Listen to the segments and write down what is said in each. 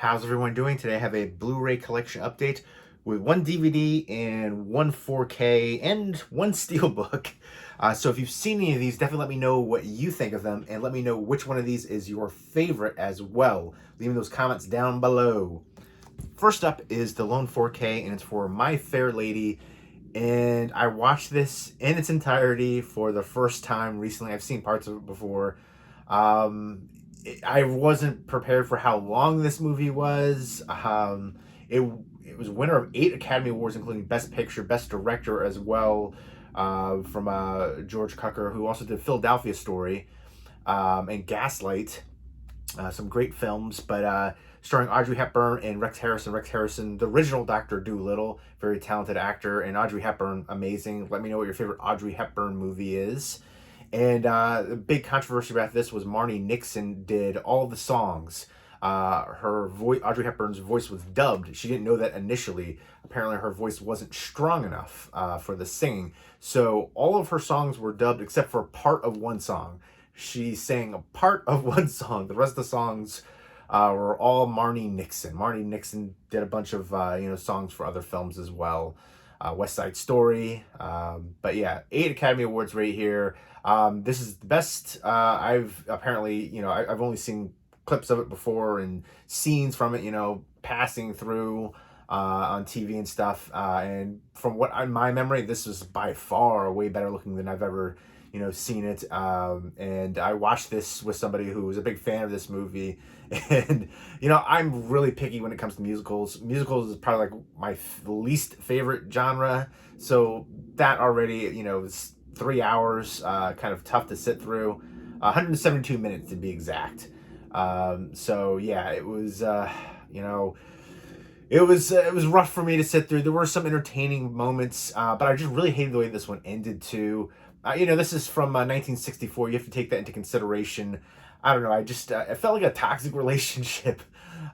How's everyone doing today? I have a Blu-ray collection update with one DVD and one 4K and one Steelbook. So if you've seen any of these, definitely let me know what you think of them and let me know which one of these is your favorite as well. Leave those comments down below. First up is the Lone 4K, and it's for My Fair Lady. And I watched this in its entirety for the first time recently. I've seen parts of it before. Um, I wasn't prepared for how long this movie was. It was winner of 8 Academy Awards, including Best Picture, Best Director as well, from George Cukor, who also did Philadelphia Story and Gaslight. Some great films, but starring Audrey Hepburn and Rex Harrison. Rex Harrison, the original Dr. Dolittle, very talented actor, and Audrey Hepburn, amazing. Let me know what your favorite Audrey Hepburn movie is. And the big controversy about this was Marni Nixon did all the songs. Her voice, Audrey Hepburn's voice, was dubbed. She didn't know that initially. Apparently, her voice wasn't strong enough for the singing. So all of her songs were dubbed except for part of one song. She sang a part of one song. The rest of the songs were all Marni Nixon. Marni Nixon did a bunch of songs for other films as well. West Side Story. But yeah, 8 Academy Awards right here. This is the best I've apparently, I've only seen clips of it before and scenes from it, passing through on TV and stuff. And from what in my memory, this was by far way better looking than I've ever, seen it. And I watched this with somebody who was a big fan of this movie. And, I'm really picky when it comes to musicals. Musicals is probably like my least favorite genre. So that already, is 3 hours, kind of tough to sit through. 172 minutes to be exact. So yeah, it was, it was rough for me to sit through. There were some entertaining moments, but I just really hated the way this one ended too. This is from 1964. You have to take that into consideration. I don't know. I just it felt like a toxic relationship.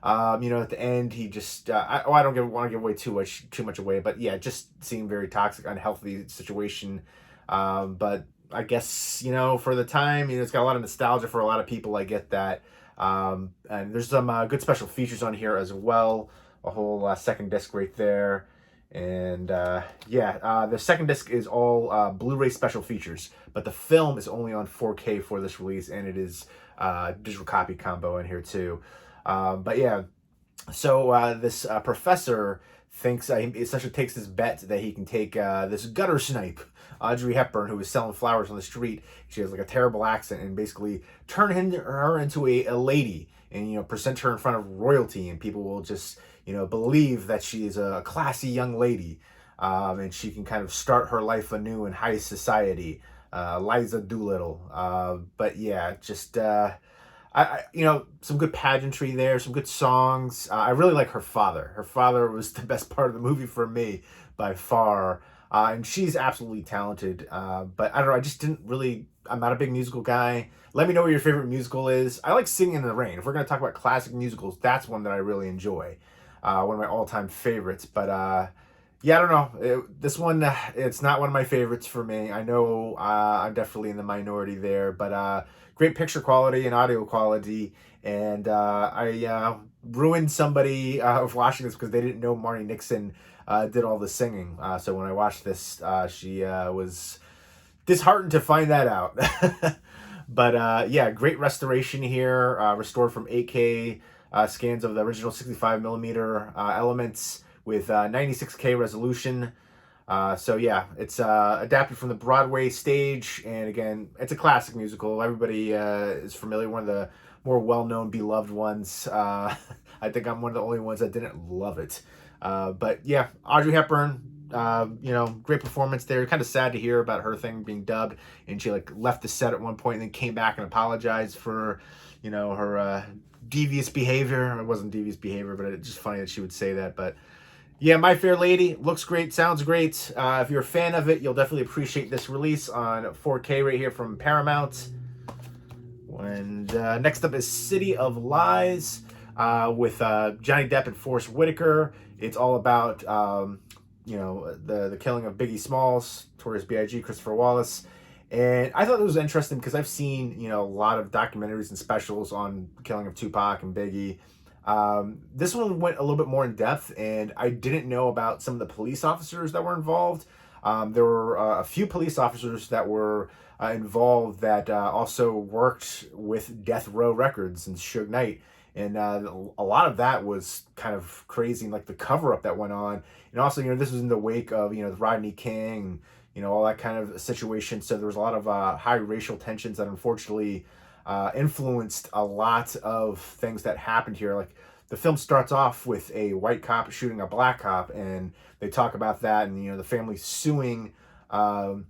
At the end, he just I don't want to give away too much away, but yeah, it just seemed very toxic, unhealthy situation. But I guess for the time, it's got a lot of nostalgia for a lot of people. I get that. And there's some good special features on here as well. A whole second disc right there. And the second disc is all Blu-ray special features, but the film is only on 4K for this release, and it is digital copy combo in here too. But yeah, so this professor thinks he essentially takes this bet that he can take this gutter snipe, Audrey Hepburn, who is selling flowers on the street. She has like a terrible accent, and basically turn her into a lady, and present her in front of royalty, and people will just believe that she is a classy young lady, and she can kind of start her life anew in high society. Liza Doolittle. But yeah, just some good pageantry there, some good songs. I really like her father. Her father was the best part of the movie for me by far. And she's absolutely talented. But I don't know, I just didn't really, I'm not a big musical guy. Let me know what your favorite musical is. I like Singing in the Rain. If we're going to talk about classic musicals, that's one that I really enjoy. One of my all-time favorites. But yeah, I don't know. This one, it's not one of my favorites for me. I know I'm definitely in the minority there. But great picture quality and audio quality. And I ruined somebody of watching this because they didn't know Marni Nixon did all the singing. So when I watched this, she was disheartened to find that out. But yeah, great restoration here, restored from 8K scans of the original 65 millimeter elements with 96K resolution. So yeah, it's adapted from the Broadway stage, and again, it's a classic musical. Everybody is familiar, one of the more well-known, beloved ones. I think I'm one of the only ones that didn't love it. But yeah, Audrey Hepburn, great performance there. Kind of sad to hear about her thing being dubbed, and she like left the set at one point and then came back and apologized for, her devious behavior. It wasn't devious behavior, but it's just funny that she would say that. But yeah, My Fair Lady looks great, sounds great. If you're a fan of it, you'll definitely appreciate this release on 4K right here from Paramount. And next up is City of Lies with Johnny Depp and Forest Whitaker. It's all about the killing of Biggie Smalls, Notorious B.I.G., Christopher Wallace. And I thought it was interesting because I've seen, a lot of documentaries and specials on the killing of Tupac and Biggie. This one went a little bit more in depth, and I didn't know about some of the police officers that were involved. There were a few police officers that were involved that also worked with Death Row Records and Suge Knight. And a lot of that was kind of crazy, and like the cover up that went on. And also, this was in the wake of, the Rodney King, all that kind of situation. So there was a lot of high racial tensions that unfortunately influenced a lot of things that happened here. Like the film starts off with a white cop shooting a black cop, and they talk about that, and the family suing and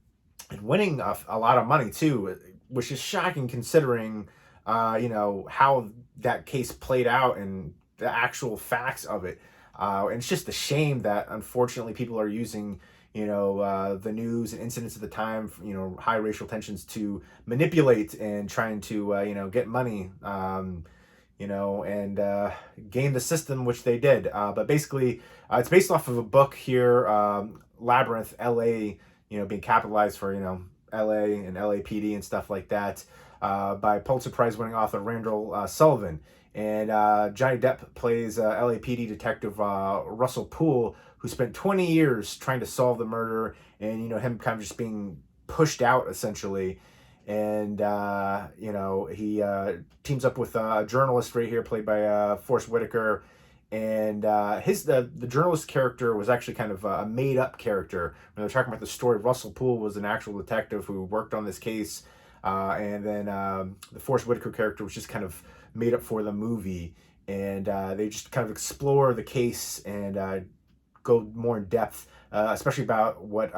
winning a lot of money too, which is shocking considering how that case played out and the actual facts of it. And it's just a shame that unfortunately people are using the news and incidents at the time, high racial tensions to manipulate and trying to, get money, and game the system, which they did. But basically, it's based off of a book here, Labyrinth, LA, being capitalized for, LA and LAPD and stuff like that, by Pulitzer Prize winning author Randall Sullivan. And Johnny Depp plays LAPD detective Russell Poole, who spent 20 years trying to solve the murder, and him kind of just being pushed out essentially. And he teams up with a journalist right here, played by Forest Whitaker. And the journalist character was actually kind of a made up character. When they're talking about the story, Russell Poole was an actual detective who worked on this case, and then the Forest Whitaker character was just kind of made up for the movie. And they just kind of explore the case and go more in depth, especially about what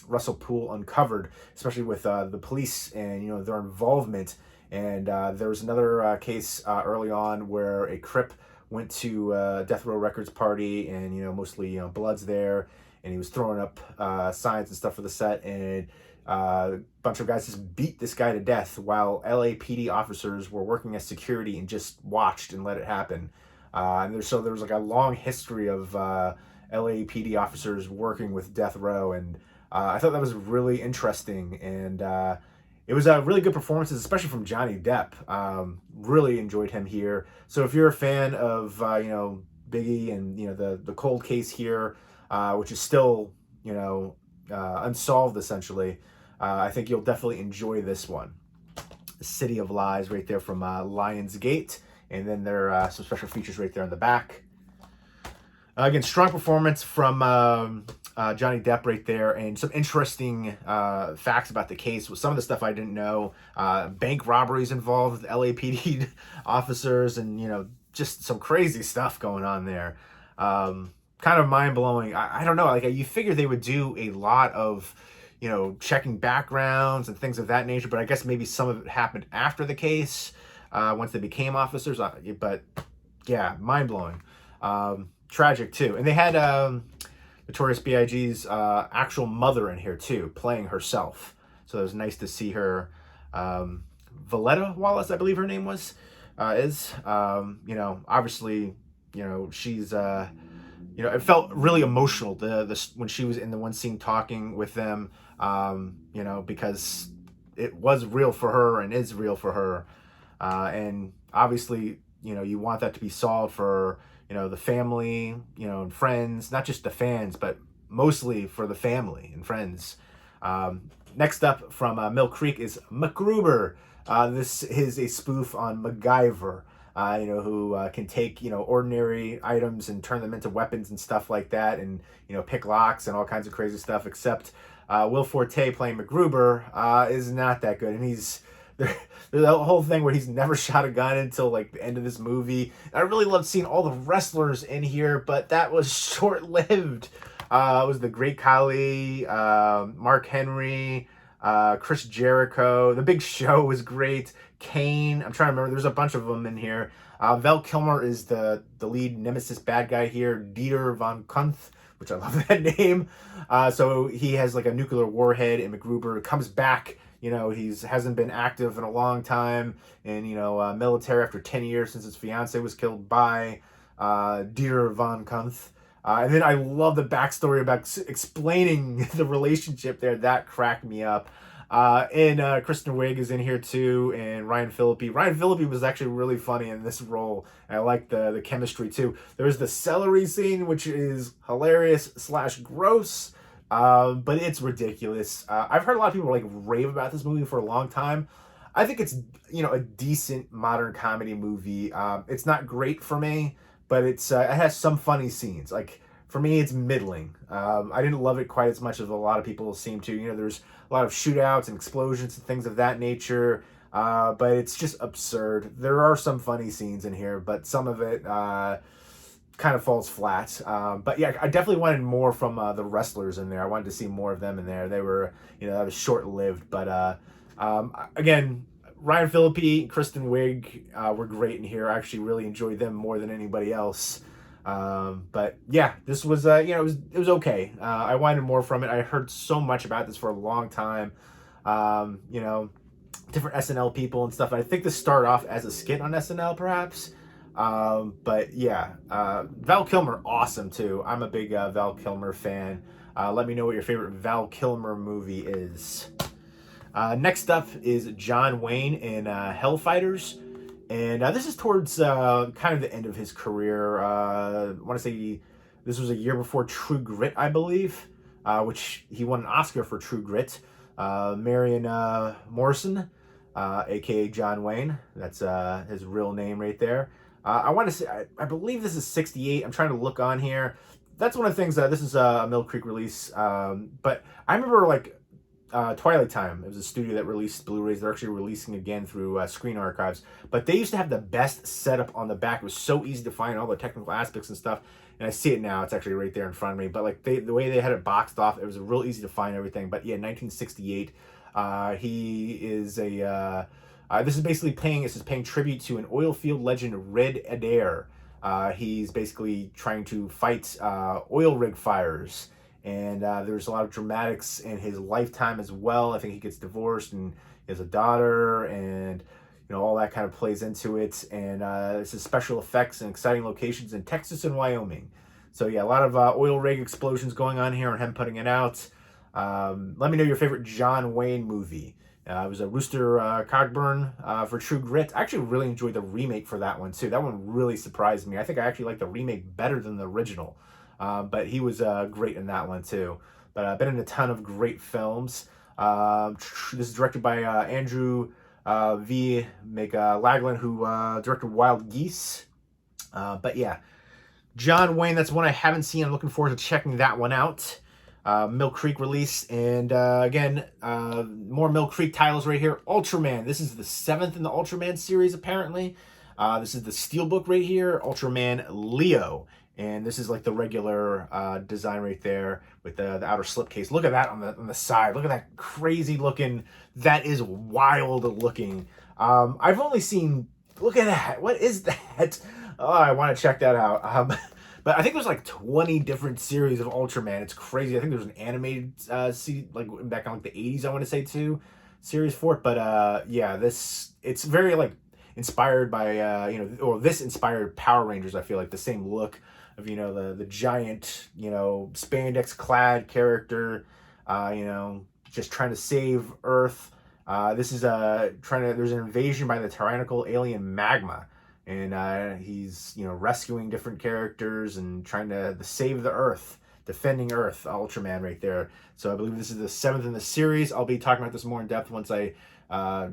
Russell Poole uncovered, especially with the police and their involvement. And there was another case early on where a Crip went to Death Row Records party, and mostly Blood's there, and he was throwing up signs and stuff for the set, and a bunch of guys just beat this guy to death while LAPD officers were working as security and just watched and let it happen. And there was like a long history of LAPD officers working with Death Row, and I thought that was really interesting, and it was really good performances, especially from Johnny Depp. Really enjoyed him here. So if you're a fan of Biggie and the cold case here, which is still unsolved essentially, I think you'll definitely enjoy this one. The City of Lies right there from Lionsgate, and then there are some special features right there on the back. Again, strong performance from Johnny Depp right there, and some interesting facts about the case. With some of the stuff I didn't know, bank robberies involved with LAPD officers, and just some crazy stuff going on there. Kind of mind blowing. I don't know. Like you figure they would do a lot of checking backgrounds and things of that nature, but I guess maybe some of it happened after the case, once they became officers. But yeah, mind blowing. Tragic too. And they had Notorious B.I.G.'s actual mother in here too, playing herself. So it was nice to see her. Valletta Wallace, I believe her name was, is. Obviously, she's. It felt really emotional when she was in the one scene talking with them. Because it was real for her and is real for her, and obviously, you want that to be solved for the family, and friends, not just the fans, but mostly for the family and friends. Next up from Mill Creek is MacGruber. This is a spoof on MacGyver, who can take, ordinary items and turn them into weapons and stuff like that, and, pick locks and all kinds of crazy stuff, except Will Forte playing MacGruber is not that good. And there's the whole thing where he's never shot a gun until like the end of this movie. I really loved seeing all the wrestlers in here, but that was short-lived. It was the Great Khali, Mark Henry, Chris Jericho. The Big Show was great. Kane. I'm trying to remember. There's a bunch of them in here. Val Kilmer is the lead nemesis bad guy here. Dieter von Kunth, which I love that name. So he has like a nuclear warhead, and MacGruber comes back. He hasn't been active in a long time in, military after 10 years since his fiance was killed by Dieter von Kunth. And then I love the backstory about explaining the relationship there. That cracked me up. And Kristen Wiig is in here too, and Ryan Phillippe. Ryan Phillippe was actually really funny in this role. I like the chemistry too. There's the celery scene, which is hilarious slash gross, but it's ridiculous. I've heard a lot of people like rave about this movie for a long time. I think it's a decent modern comedy movie. It's not great for me, but it has some funny scenes. Like for me, it's middling. I didn't love it quite as much as a lot of people seem to. There's a lot of shootouts and explosions and things of that nature. But it's just absurd. There are some funny scenes in here, but some of it kind of falls flat. But yeah, I definitely wanted more from the wrestlers in there. I wanted to see more of them in there. They were, that was short lived. But again, Ryan Phillippe, Kristen Wiig were great in here. I actually really enjoyed them more than anybody else. But yeah, this was it was okay. I wanted more from it. I heard so much about this for a long time. Different SNL people and stuff. I think this started off as a skit on SNL, perhaps. But yeah, Val Kilmer, awesome too. I'm a big Val Kilmer fan. Let me know what your favorite Val Kilmer movie is. Next up is John Wayne in Hellfighters. And this is towards kind of the end of his career. I want to say this was a year before True Grit, I believe, which he won an Oscar for True Grit. Marion Morrison, aka John Wayne. That's his real name right there. I want to say, I believe this is 68. I'm trying to look on here. That's one of the things this is a Mill Creek release. But I remember Twilight Time. It was a studio that released Blu-rays. They're actually releasing again through Screen Archives. But they used to have the best setup on the back. It was so easy to find all the technical aspects and stuff. And I see it now. It's actually right there in front of me. But the way they had it boxed off, it was real easy to find everything. But yeah, 1968. He is a... this is basically paying tribute to an oil field legend, Red Adair. He's basically trying to fight oil rig fires. And there's a lot of dramatics in his lifetime as well. I think he gets divorced and he has a daughter, and all that kind of plays into it. And this is special effects and exciting locations in Texas and Wyoming. So yeah, a lot of oil rig explosions going on here and him putting it out. Let me know your favorite John Wayne movie. It was a Rooster Cogburn for True Grit. I actually really enjoyed the remake for that one too. That one really surprised me. I think I actually like the remake better than the original. But he was great in that one too. But I've been in a ton of great films. This is directed by Andrew V. McLaglen, who directed Wild Geese. But yeah, John Wayne, that's one I haven't seen. I'm looking forward to checking that one out. Mill Creek release. And again, more Mill Creek titles right here. Ultraman. This is the 7th in the Ultraman series, apparently. This is the Steelbook right here. Ultraman Leo. And this is like the regular design right there with the outer slipcase. Look at that on the side. Look at that crazy looking. That is wild looking. I've only seen. Look at that. What is that? Oh, I want to check that out. But I think there's like 20 different series of Ultraman. It's crazy. I think there's an animated like back in like the 80s. I want to say too, series for it. But yeah, it's very like inspired by or this inspired Power Rangers. I feel like the same look of the giant spandex clad character just trying to save Earth. This is there's an invasion by the tyrannical alien Magma, and he's rescuing different characters and trying to save the Earth, defending Earth. Ultraman right there. So I believe this is the 7th in the series. I'll be talking about this more in depth once I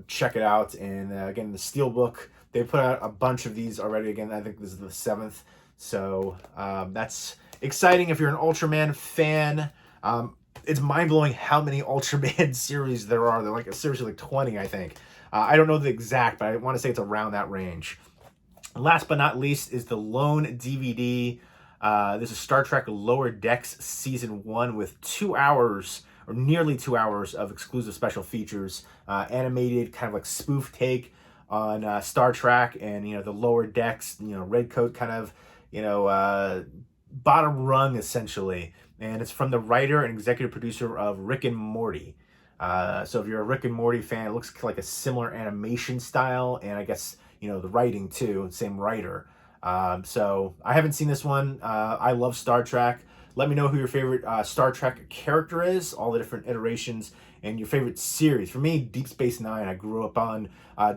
check it out. And again, the Steelbook, they put out a bunch of these already. Again, I think this is the 7th. So that's exciting if you're an Ultraman fan. It's mind-blowing how many Ultraman series there are. They're like seriously like 20, I think. I don't know the exact, but I want to say it's around that range. Last but not least is the Lone DVD. This is Star Trek Lower Decks Season 1 with 2 hours, or nearly 2 hours, of exclusive special features. Animated, kind of like spoof take on Star Trek and, the Lower Decks, Red Coat kind of, bottom rung, essentially. And it's from the writer and executive producer of Rick and Morty. So if you're a Rick and Morty fan, it looks like a similar animation style, and I guess, the writing too, same writer. So I haven't seen this one. I love Star Trek. Let me know who your favorite Star Trek character is, all the different iterations, and your favorite series. For me, Deep Space Nine. I grew up on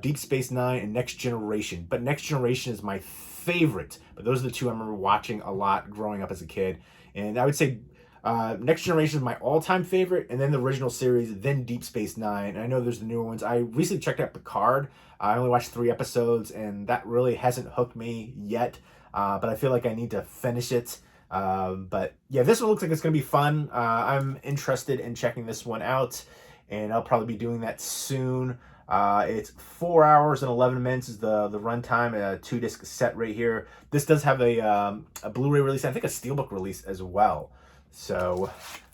Deep Space Nine and Next Generation, but Next Generation is my favorite. But those are the two I remember watching a lot growing up as a kid. And I would say Next Generation is my all-time favorite, and then the original series, then Deep Space Nine. And I know there's the newer ones. I recently checked out Picard. I only watched 3 episodes, and that really hasn't hooked me yet. But I feel like I need to finish it. But yeah, this one looks like it's going to be fun. I'm interested in checking this one out, and I'll probably be doing that soon. It's 4 hours and 11 minutes is the runtime, a 2-disc set right here. This does have a Blu-ray release, I think a Steelbook release as well. So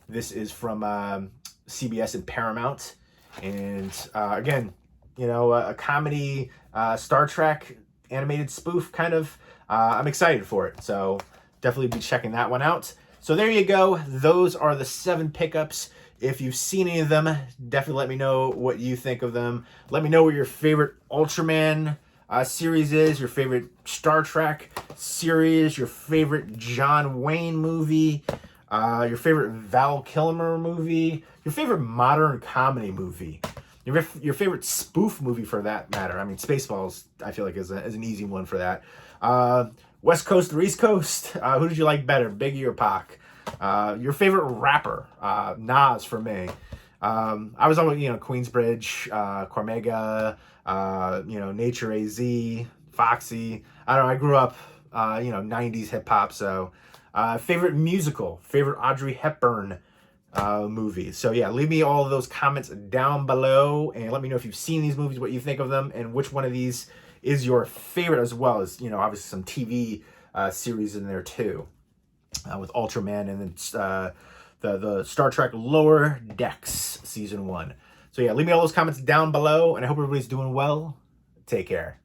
this is from CBS and Paramount. And again, you know, a comedy Star Trek animated spoof kind of. I'm excited for it. So definitely be checking that one out. So there you go. Those are the 7 pickups. If you've seen any of them, definitely let me know what you think of them. Let me know what your favorite Ultraman series is, your favorite Star Trek series, your favorite John Wayne movie, your favorite Val Kilmer movie, your favorite modern comedy movie, your favorite spoof movie for that matter. I mean, Spaceballs, I feel like is an easy one for that. West Coast or East Coast, who did you like better, Biggie or Pac? Your favorite rapper, Nas for me. I was always, Queensbridge, Cormega, Nature AZ, Foxy. I don't know, I grew up, 90s hip hop, so favorite musical, favorite Audrey Hepburn movie. So yeah, leave me all of those comments down below and let me know if you've seen these movies, what you think of them, and which one of these is your favorite, as well as, obviously some TV series in there too, with Ultraman and then the Star Trek Lower Decks Season 1. So yeah, leave me all those comments down below, and I hope everybody's doing well. Take care.